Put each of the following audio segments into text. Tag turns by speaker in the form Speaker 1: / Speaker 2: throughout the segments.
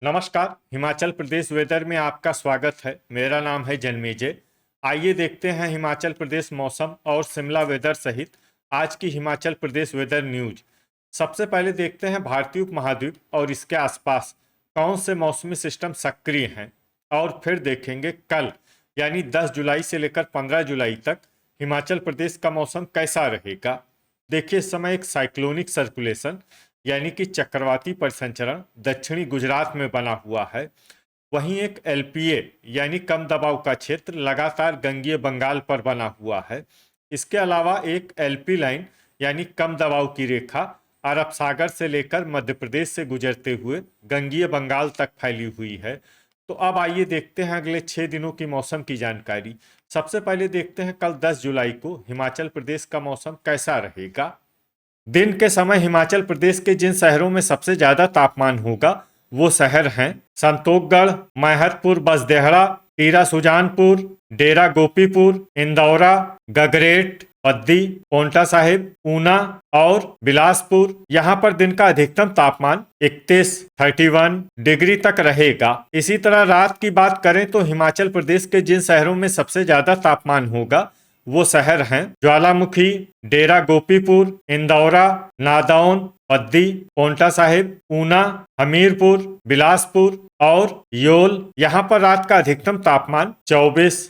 Speaker 1: नमस्कार। हिमाचल प्रदेश वेदर में आपका स्वागत है। मेरा नाम है जन्मेजय। आइए देखते हैं हिमाचल प्रदेश मौसम और शिमला वेदर सहित आज की हिमाचल प्रदेश वेदर न्यूज। सबसे पहले देखते हैं भारतीय उपमहाद्वीप और इसके आसपास कौन से मौसमी सिस्टम सक्रिय हैं, और फिर देखेंगे कल यानी 10 जुलाई से लेकर 15 जुलाई तक हिमाचल प्रदेश का मौसम कैसा रहेगा। देखिए, इस समय एक साइक्लोनिक सर्कुलेशन यानी कि चक्रवाती परिसंचरण दक्षिणी गुजरात में बना हुआ है। वहीं एक एलपीए यानी कम दबाव का क्षेत्र लगातार गंगीय बंगाल पर बना हुआ है। इसके अलावा एक एलपी लाइन यानी कम दबाव की रेखा अरब सागर से लेकर मध्य प्रदेश से गुजरते हुए गंगीय बंगाल तक फैली हुई है। तो अब आइए देखते हैं अगले 6 दिनों की मौसम की जानकारी। सबसे पहले देखते हैं कल 10 जुलाई को हिमाचल प्रदेश का मौसम कैसा रहेगा। दिन के समय हिमाचल प्रदेश के जिन शहरों में सबसे ज्यादा तापमान होगा वो शहर हैं संतोखगढ़, मैहतपुर, बसदेहड़ा, टीरा सुजानपुर, डेरा गोपीपुर, इंदौरा, गगरेट, बद्दी, पोंटा साहिब, ऊना और बिलासपुर। यहाँ पर दिन का अधिकतम तापमान 31 डिग्री तक रहेगा। इसी तरह रात की बात करें तो हिमाचल प्रदेश के जिन शहरों में सबसे ज्यादा तापमान होगा वो शहर हैं ज्वालामुखी, डेरा गोपीपुर, इंदौरा, नादौन, बद्दी, पोंटा साहिब, ऊना, हमीरपुर, बिलासपुर और योल। यहाँ पर रात का अधिकतम तापमान 24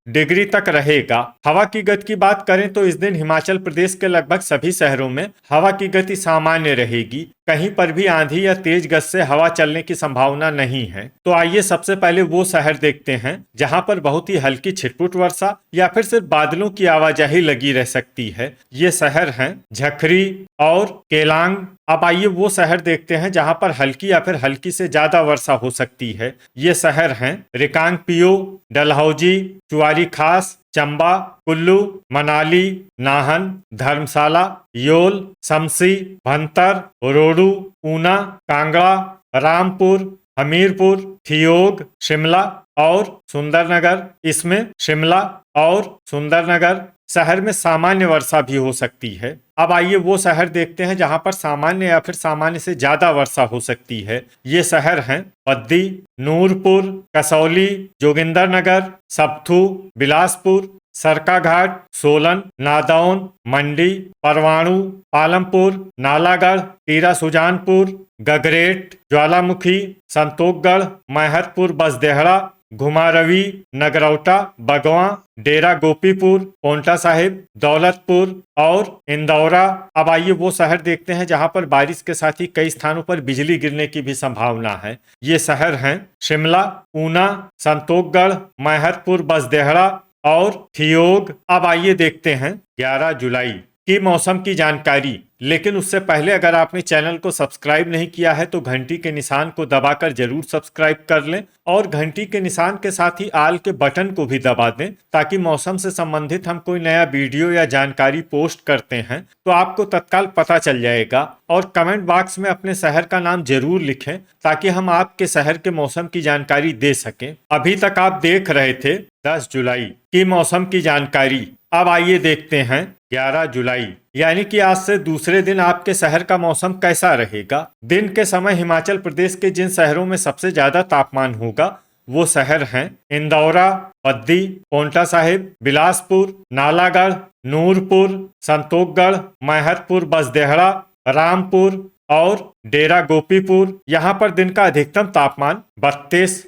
Speaker 1: डिग्री तक रहेगा। हवा की गति की बात करें तो इस दिन हिमाचल प्रदेश के लगभग सभी शहरों में हवा की गति सामान्य रहेगी। कहीं पर भी आंधी या तेज गति से हवा चलने की संभावना नहीं है। तो आइए सबसे पहले वो शहर देखते हैं जहां पर बहुत ही हल्की छिटपुट वर्षा या फिर सिर्फ बादलों की आवाजाही लगी रह सकती है। ये शहर हैं झखरी और केलांग। अब आइए वो शहर देखते हैं जहां पर हल्की या फिर हल्की से ज्यादा वर्षा हो सकती है। ये शहर हैं रिकांगपिओ, डलहौजी, चुआरी खास, चंबा, कुल्लू, मनाली, नाहन, धर्मशाला, योल, शमसी, भंतर, रोडू, ऊना, कांगड़ा, रामपुर, हमीरपुर, थियोग, शिमला और सुंदरनगर। इसमें शिमला और सुंदरनगर शहर में सामान्य वर्षा भी हो सकती है। अब आइए वो शहर देखते हैं जहां पर सामान्य या फिर सामान्य से ज्यादा वर्षा हो सकती है। ये शहर हैं बद्दी, नूरपुर, कसौली, जोगिंदरनगर, सप्थू, बिलासपुर, सरकाघाट, सोलन, नादौन, मंडी, परवाणु, पालमपुर, नालागढ़, टीरा सुजानपुर, गगरेट, ज्वालामुखी, संतोखगढ़, मैहतपुर, बसदेहड़ा, घुमारवी, नगरौटा, बगवां, डेरा गोपीपुर, पोंटा साहिब, दौलतपुर और इंदौरा। अब आइए वो शहर देखते हैं जहां पर बारिश के साथ ही कई स्थानों पर बिजली गिरने की भी संभावना है। ये शहर हैं शिमला, ऊना, संतोखगढ़, मैहतपुर, बसदेहड़ा और थियोग। अब आइए देखते हैं 11 जुलाई की मौसम की जानकारी। लेकिन उससे पहले अगर आपने चैनल को सब्सक्राइब नहीं किया है तो घंटी के निशान को दबाकर जरूर सब्सक्राइब कर लें और घंटी के निशान के साथ ही आल के बटन को भी दबा दें, ताकि मौसम से संबंधित हम कोई नया वीडियो या जानकारी पोस्ट करते हैं तो आपको तत्काल पता चल जाएगा। और कमेंट बॉक्स में अपने शहर का नाम जरूर लिखें ताकि हम आपके शहर के मौसम की जानकारी दे सकें। अभी तक आप देख रहे थे 10 जुलाई की मौसम की जानकारी। अब आइए देखते हैं 11 जुलाई यानी कि आज से दूसरे दिन आपके शहर का मौसम कैसा रहेगा। दिन के समय हिमाचल प्रदेश के जिन शहरों में सबसे ज्यादा तापमान होगा वो शहर हैं इंदौरा, बद्दी, पोंटा साहिब, बिलासपुर, नालागढ़, नूरपुर, संतोखगढ़, मैहतपुर, बसदेहड़ा, रामपुर और डेरा गोपीपुर। यहाँ पर दिन का अधिकतम तापमान 32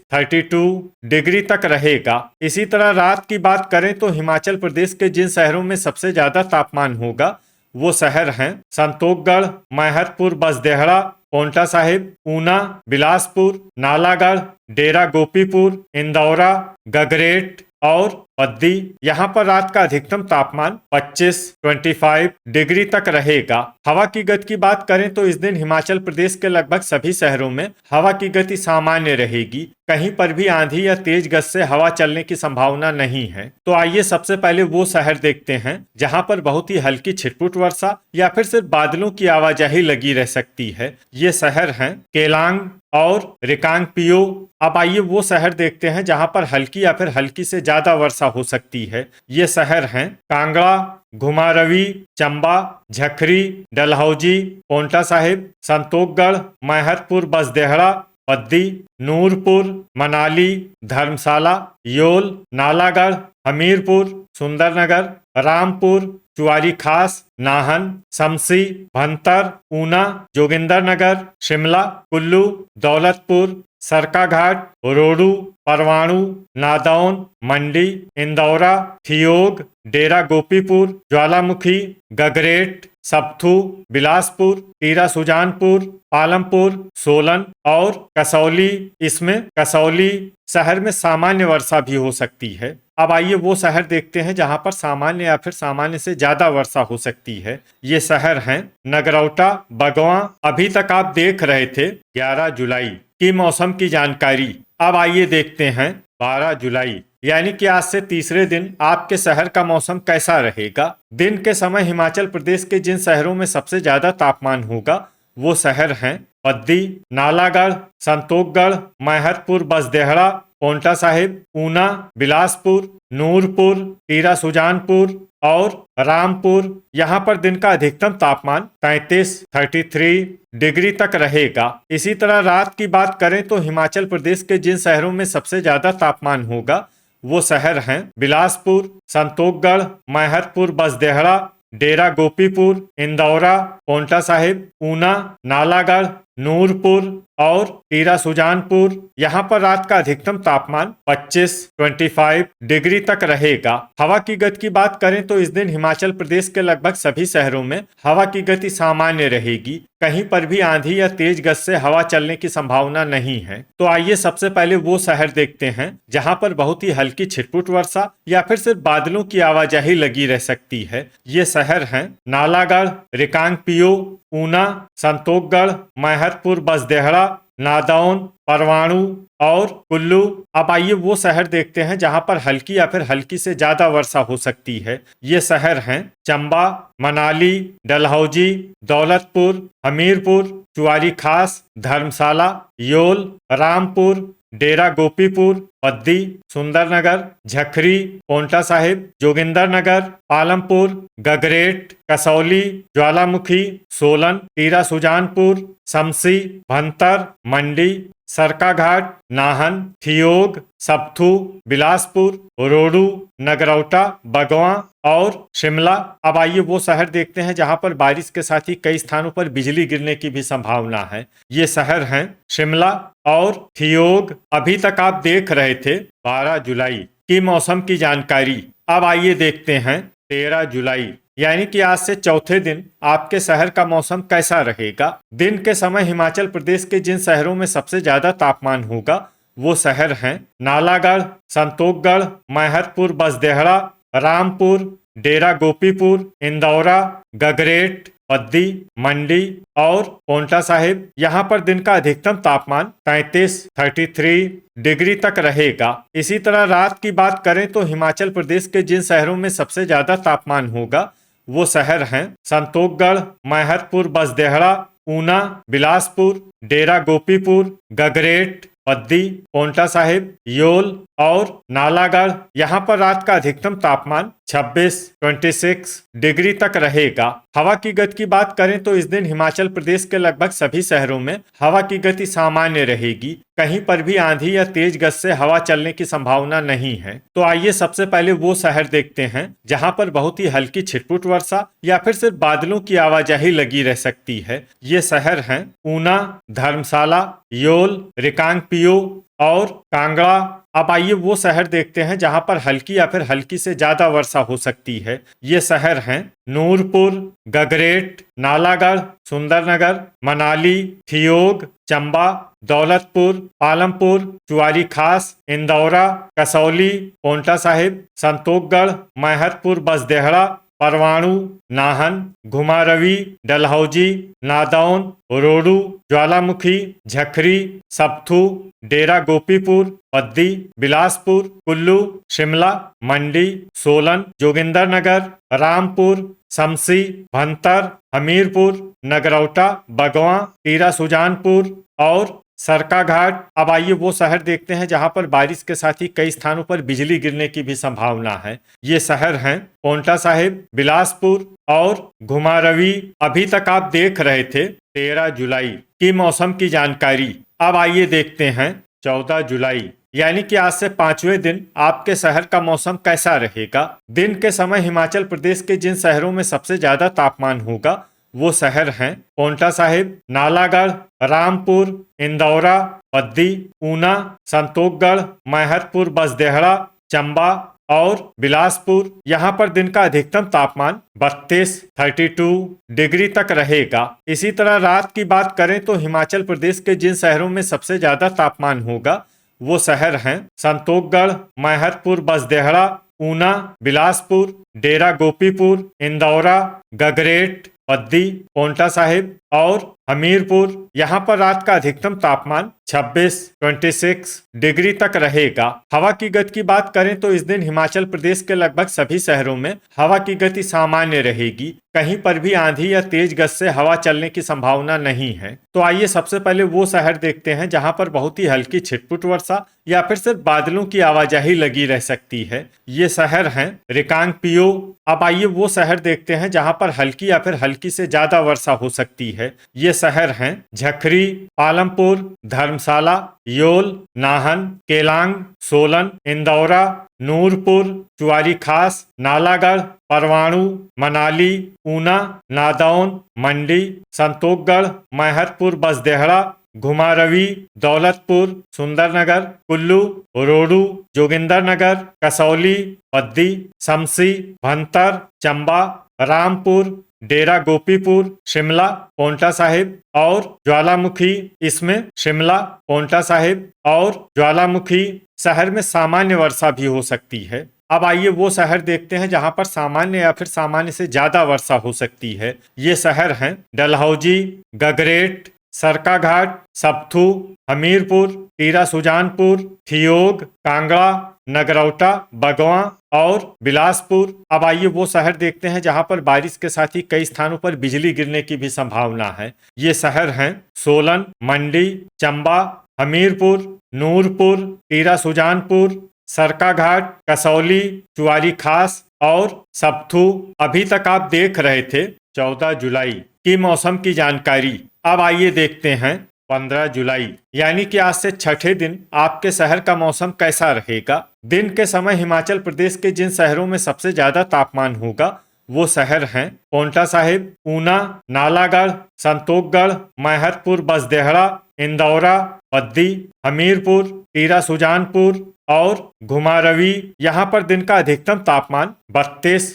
Speaker 1: डिग्री तक रहेगा। इसी तरह रात की बात करें तो हिमाचल प्रदेश के जिन शहरों में सबसे ज्यादा तापमान होगा वो शहर हैं संतोखगढ़, मैहतपुर, बसदेहड़ा, पोंटा साहिब, ऊना, बिलासपुर, नालागढ़, डेरा गोपीपुर, इंदौरा, गगरेट और बद्दी। यहाँ पर रात का अधिकतम तापमान 25 डिग्री तक रहेगा। हवा की गति की बात करें तो इस दिन हिमाचल प्रदेश के लगभग सभी शहरों में हवा की गति सामान्य रहेगी। कहीं पर भी आंधी या तेज गति से हवा चलने की संभावना नहीं है। तो आइए सबसे पहले वो शहर देखते हैं जहां पर बहुत ही हल्की छिटपुट वर्षा या फिर सिर्फ बादलों की आवाजाही लगी रह सकती है। ये शहर हैं केलांग और रिकांगपिओ। अब आइए वो शहर देखते हैं जहां पर हल्की या फिर हल्की से ज्यादा वर्षा हो सकती है। ये शहर हैं कांगड़ा, घुमारवी, चंबा, झखरी, डलहौजी, पोंटा साहिब, संतोखगढ़, मैहतपुर, बसदेहड़ा बद्दी, नूरपुर, मनाली, धर्मशाला, योल, नालागढ़, हमीरपुर, सुंदरनगर, रामपुर, चुआरी खास, नाहन, शमसी, भंतर, ऊना, जोगिंदरनगर, शिमला, कुल्लू, दौलतपुर, सरकाघाट, रोडू, परवाणू, नादौन, मंडी, इंदौरा, ठियोग, डेरा गोपीपुर, ज्वालामुखी, गगरेट, सप्थू, बिलासपुर, टीरा सुजानपुर, पालमपुर, सोलन और कसौली। इसमें कसौली शहर में सामान्य वर्षा भी हो सकती है। अब आइए वो शहर देखते हैं जहां पर सामान्य या फिर सामान्य से ज्यादा वर्षा हो सकती है। ये शहर हैं नगरौटा, बगवां। अभी तक आप देख रहे थे 11 जुलाई की मौसम की जानकारी। अब आइए देखते हैं 12 जुलाई यानी कि आज से तीसरे दिन आपके शहर का मौसम कैसा रहेगा। दिन के समय हिमाचल प्रदेश के जिन शहरों में सबसे ज्यादा तापमान होगा वो शहर हैं बद्दी, नालागढ़, संतोखगढ़, मैहतपुर, बसदेहड़ा, पोंटा साहिब, ऊना, बिलासपुर, नूरपुर, टीरा सुजानपुर और रामपुर। यहाँ पर दिन का अधिकतम तापमान 33 डिग्री तक रहेगा। इसी तरह रात की बात करें तो हिमाचल प्रदेश के जिन शहरों में सबसे ज्यादा तापमान होगा वो शहर हैं बिलासपुर, संतोखगढ़, मैहतपुर, बसदेहड़ा, डेरा गोपीपुर, इंदौरा, पोंटा साहिब, ऊना, नालागढ़, नूरपुर और टीरा सुजानपुर। यहाँ पर रात का अधिकतम तापमान 25 डिग्री तक रहेगा। हवा की गति की बात करें तो इस दिन हिमाचल प्रदेश के लगभग सभी शहरों में हवा की गति सामान्य रहेगी। कहीं पर भी आंधी या तेज गति से हवा चलने की संभावना नहीं है। तो आइए सबसे पहले वो शहर देखते हैं जहां पर बहुत ही हल्की छिटपुट वर्षा या फिर सिर्फ बादलों की आवाजाही लगी रह सकती है। ये शहर हैं नालागढ़, रिकांगपिओ, ऊना, संतोखगढ़, मैहतपुर, बसदेहड़ा, नादौन, परवाणू और कुल्लू। अब आइए वो शहर देखते हैं जहां पर हल्की या फिर हल्की से ज्यादा वर्षा हो सकती है। ये शहर हैं चंबा, मनाली, डलहौजी, दौलतपुर, हमीरपुर, चुआरी खास, धर्मशाला, योल, रामपुर, डेरा गोपीपुर, बद्दी, सुंदरनगर, झखरी, पोंटा साहिब, जोगिंदरनगर, पालमपुर, गगरेट, कसौली, ज्वालामुखी, सोलन, टीरा सुजानपुर, शमसी, भंतर, मंडी, सरकाघाट, नाहन, ठियोग, सप्थू, बिलासपुर, रोडू, नगरौटा, बगवां और शिमला। अब आइए वो शहर देखते हैं जहां पर बारिश के साथ ही कई स्थानों पर बिजली गिरने की भी संभावना है। ये शहर हैं शिमला और ठियोग। अभी तक आप देख रहे थे 12 जुलाई की मौसम की जानकारी। अब आइए देखते हैं 13 जुलाई यानी कि आज से चौथे दिन आपके शहर का मौसम कैसा रहेगा। दिन के समय हिमाचल प्रदेश के जिन शहरों में सबसे ज्यादा तापमान होगा वो शहर हैं नालागढ़, संतोखगढ़, मैहतपुर, बसदेहड़ा, रामपुर, डेरा गोपीपुर, इंदौरा, गगरेट, बद्दी, मंडी और पोंटा साहिब। यहाँ पर दिन का अधिकतम तापमान 33 डिग्री तक रहेगा। इसी तरह रात की बात करें तो हिमाचल प्रदेश के जिन शहरों में सबसे ज्यादा तापमान होगा वो शहर हैं संतोखगढ़, मैहतपुर, बसदेहड़ा, ऊना, बिलासपुर, डेरा गोपीपुर, गगरेट, बद्दी, पोंटा साहिब, योल और नालागढ़। यहाँ पर रात का अधिकतम तापमान 26 डिग्री तक रहेगा। हवा की गति की बात करें तो इस दिन हिमाचल प्रदेश के लगभग सभी शहरों में हवा की गति सामान्य रहेगी। कहीं पर भी आंधी या तेज गति से हवा चलने की संभावना नहीं है। तो आइए सबसे पहले वो शहर देखते हैं जहां पर बहुत ही हल्की छिटपुट वर्षा या फिर सिर्फ बादलों की आवाजाही लगी रह सकती है। ये शहर हैं ऊना, धर्मशाला, योल, रिकांगपिओ और कांगड़ा। अब आइए वो शहर देखते हैं जहां पर हल्की या फिर हल्की से ज्यादा वर्षा हो सकती है। ये शहर हैं नूरपुर, गगरेट, नालागढ़, सुंदरनगर, मनाली, ठियोग, चंबा, दौलतपुर, पालमपुर, चुआरी खास, इंदौरा, कसौली, पोंटा साहिब, संतोखगढ़, मैहतपुर, बसदेहड़ा, परवाणू, नाहन, घुमारवी, डलहौजी, नादौन, रोडू, ज्वालामुखी, झखरी, सप्थू, डेरा गोपीपुर, बद्दी, बिलासपुर, कुल्लू, शिमला, मंडी, सोलन, जोगिंदरनगर, रामपुर, शमसी, भंतर, हमीरपुर, नगरौटा, बगवां, टीरा सुजानपुर और सरकाघाट। अब आइए वो शहर देखते हैं जहां पर बारिश के साथ ही कई स्थानों पर बिजली गिरने की भी संभावना है। ये शहर हैं पोंटा साहिब, बिलासपुर और घुमारवी। अभी तक आप देख रहे थे 13 जुलाई की मौसम की जानकारी। अब आइए देखते हैं 14 जुलाई यानी कि आज से 5वें दिन आपके शहर का मौसम कैसा रहेगा। दिन के समय हिमाचल प्रदेश के जिन शहरों में सबसे ज्यादा तापमान होगा वो शहर हैं पांवटा साहिब, नालागढ़, रामपुर, इंदौरा, पद्दी, ऊना, संतोषगढ़, मैहतपुर, बसदेहड़ा, चंबा और बिलासपुर। यहाँ पर दिन का अधिकतम तापमान 32 डिग्री तक रहेगा। इसी तरह रात की बात करें तो हिमाचल प्रदेश के जिन शहरों में सबसे ज्यादा तापमान होगा वो शहर हैं संतोषगढ़, मैहतपुर, बसदेहड़ा, ऊना, बिलासपुर, डेरा गोपीपुर, इंदौरा, गगरेट, पद्दी, पांवटा साहिब और हमीरपुर। यहाँ पर रात का अधिकतम तापमान 26 डिग्री तक रहेगा। हवा की गति की बात करें तो इस दिन हिमाचल प्रदेश के लगभग सभी शहरों में हवा की गति सामान्य रहेगी। कहीं पर भी आंधी या तेज गति से हवा चलने की संभावना नहीं है। तो आइए सबसे पहले वो शहर देखते हैं जहां पर बहुत ही हल्की छिटपुट वर्षा या फिर सिर्फ बादलों की आवाजाही लगी रह सकती है। ये शहर हैं रिकांगपिओ। अब आइए वो शहर देखते हैं जहां पर हल्की या फिर हल्की से ज्यादा वर्षा हो सकती है। ये शहर हैं झखरी, पालमपुर, धर्मशाला, योल, नाहन, केलांग, सोलन, इंदौरा, नूरपुर, चुआरी खास, नालागढ़, परवाणु, मनाली, ऊना, नादौन, मंडी, संतोषगढ़, मैहतपुर, बसदेहड़ा, घुमारवी, दौलतपुर, सुंदरनगर, कुल्लू, रोडू, जोगिंदरनगर, कसौली, पद्दी, शमसी, भंतर, चंबा, रामपुर, डेरा गोपीपुर, शिमला, पांवटा साहिब और ज्वालामुखी। इसमें शिमला, पांवटा साहिब और ज्वालामुखी शहर में सामान्य वर्षा भी हो सकती है। अब आइए वो शहर देखते हैं जहां पर सामान्य या फिर सामान्य से ज्यादा वर्षा हो सकती है। ये शहर हैं डलहौजी, गगरेट, सरकाघाट, सप्थू, हमीरपुर, टीरा सुजानपुर, थियोग, कांगड़ा, नगरौटा, बगवा और बिलासपुर। अब आइए वो शहर देखते हैं जहां पर बारिश के साथ ही कई स्थानों पर बिजली गिरने की भी संभावना है। ये शहर हैं सोलन, मंडी, चंबा, हमीरपुर, नूरपुर, टीरा सुजानपुर, सरकाघाट, कसौली, चुआरी खास और सप्थू। अभी तक आप देख रहे थे 14 जुलाई की मौसम की जानकारी। अब आइए देखते हैं 15 जुलाई यानी कि आज से छठे दिन आपके शहर का मौसम कैसा रहेगा। दिन के समय हिमाचल प्रदेश के जिन शहरों में सबसे ज्यादा तापमान होगा वो शहर हैं पांवटा साहिब, ऊना, नालागढ़, संतोषगढ़, मैहतपुर, बसदेहड़ा, इंदौरा, पद्दी, हमीरपुर, टीरा सुजानपुर और घुमारवी। यहाँ पर दिन का अधिकतम तापमान 32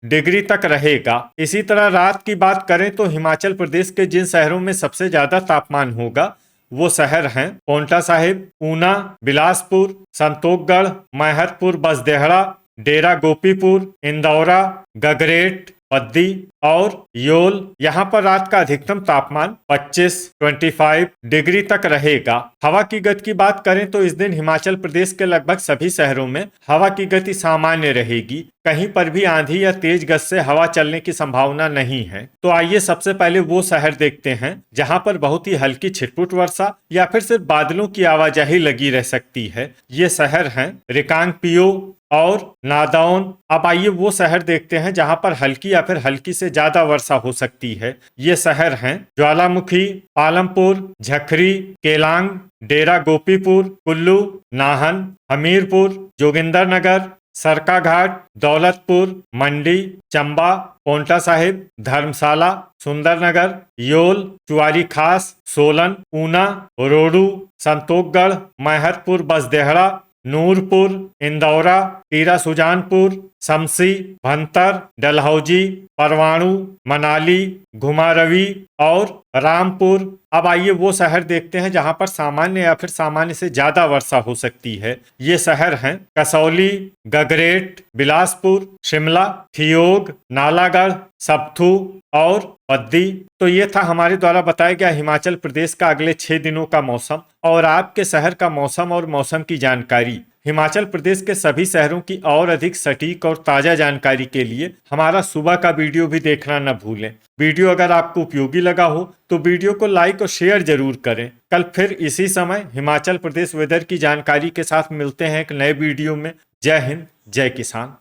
Speaker 1: डिग्री तक रहेगा। इसी तरह रात की बात करें तो हिमाचल प्रदेश के जिन शहरों में सबसे ज्यादा तापमान होगा वो शहर हैं पांवटा साहिब, ऊना, बिलासपुर, संतोषगढ़, मैहतपुर, बसदेहड़ा, डेरा गोपीपुर, इंदौरा, गगरेट, पद्दी और योल। यहाँ पर रात का अधिकतम तापमान 25 डिग्री तक रहेगा। हवा की गति की बात करें तो इस दिन हिमाचल प्रदेश के लगभग सभी शहरों में हवा की गति सामान्य रहेगी। कहीं पर भी आंधी या तेज गति से हवा चलने की संभावना नहीं है। तो आइए सबसे पहले वो शहर देखते हैं जहां पर बहुत ही हल्की छिटपुट वर्षा या फिर सिर्फ बादलों की आवाजाही लगी रह सकती है। ये शहर हैं रिकांगपिओ और नादौन। अब आइए वो शहर देखते हैं जहां पर हल्की या फिर हल्की से ज्यादा वर्षा हो सकती है। ये शहर हैं ज्वालामुखी, पालमपुर, झखरी, केलांग, डेरा गोपीपुर, कुल्लू, नाहन, हमीरपुर, जोगिंदरनगर, सरकाघाट, दौलतपुर, मंडी, चंबा, पांवटा साहिब, धर्मशाला, सुंदरनगर, योल, चुआरी खास, सोलन, ऊना, रोडू, संतोषगढ़, मैहतपुर, बसदेहड़ा, नूरपुर, इंदौरा, टीरा सुजानपुर, शमसी, भंतर, डलहौजी, परवाणु, मनाली, घुमारवी और रामपुर। अब आइए वो शहर देखते हैं जहां पर सामान्य या फिर सामान्य से ज्यादा वर्षा हो सकती है। ये शहर हैं कसौली, गगरेट, बिलासपुर, शिमला, थियोग, नालागढ़, सप्थू और पद्दी। तो ये था हमारे द्वारा बताया गया हिमाचल प्रदेश का अगले 6 दिनों का मौसम और आपके शहर का मौसम और मौसम की जानकारी। हिमाचल प्रदेश के सभी शहरों की और अधिक सटीक और ताज़ा जानकारी के लिए हमारा सुबह का वीडियो भी देखना न भूलें। वीडियो अगर आपको उपयोगी लगा हो तो वीडियो को लाइक और शेयर जरूर करें। कल फिर इसी समय हिमाचल प्रदेश वेदर की जानकारी के साथ मिलते हैं एक नए वीडियो में। जय हिंद, जय किसान।